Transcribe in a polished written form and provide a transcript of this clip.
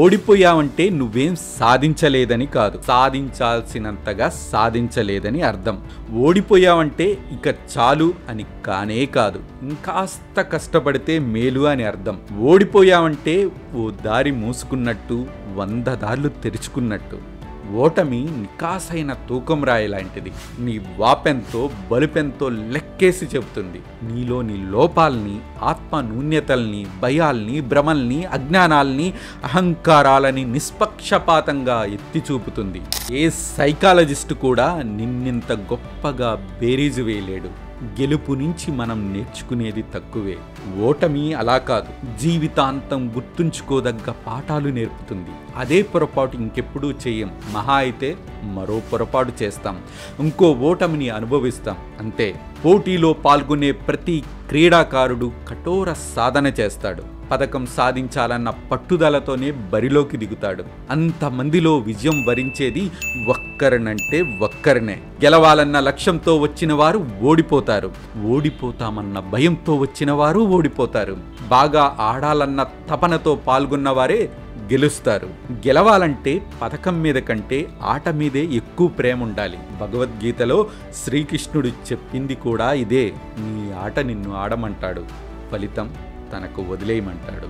ఓడిపోయావంటే నువ్వేం సాధించలేదని కాదు, సాధించాల్సినంతగా సాధించలేదని అర్థం. ఓడిపోయావంటే ఇక చాలు అని కానే కాదు, ఇంకాస్త కష్టపడితే మేలు అని అర్థం. ఓడిపోయావంటే ఓ దారి మూసుకున్నట్టు, 100 దారులు తెరుచుకున్నట్టు. ఓటమి నికాసైన తూకం రాయి లాంటిది. నీ వాపెంతో బలుపెంతో లెక్కేసి చెబుతుంది. నీలోని లోపాల్ని, ఆత్మ న్యూన్యతల్ని, భయాల్ని, భ్రమల్ని, అజ్ఞానాల్ని, అహంకారాలని నిష్పక్షపాతంగా ఎత్తి చూపుతుంది. ఏ సైకాలజిస్ట్ కూడా నిన్నింత గొప్పగా బేరీజు వేయలేడు. గెలుపు నుంచి మనం నేర్చుకునేది తక్కువే, ఓటమి అలా కాదు, జీవితాంతం గుర్తుంచుకోదగ్గ పాఠాలు నేర్పుతుంది. అదే పొరపాటు ఇంకెప్పుడూ చేయం, మహా అయితే మరో పొరపాటు చేస్తాం, ఇంకో ఓటమిని అనుభవిస్తాం, అంతే. పోటీలో పాల్గొనే ప్రతి క్రీడాకారుడు కఠోర సాధన చేస్తాడు, పథకం సాధించాలన్న పట్టుదలతోనే బరిలోకి దిగుతాడు. అంతమందిలో విజయం వరించేది ఒక్కరినంటే ఒక్కరినే. గెలవాలన్న లక్ష్యంతో వచ్చిన వారు ఓడిపోతారు, ఓడిపోతామన్న భయంతో వచ్చిన వారు ఓడిపోతారు. బాగా ఆడాలన్న తపనతో పాల్గొన్న వారే గెలుస్తారు. గెలవాలంటే పథకం మీద కంటే ఆట మీదే ఎక్కువ ప్రేమ ఉండాలి. భగవద్గీతలో శ్రీకృష్ణుడు చెప్పింది కూడా ఇదే. నీ ఆట నిన్ను ఆడమంటాడు, ఫలితం తనకు వదిలేయమంటాడు.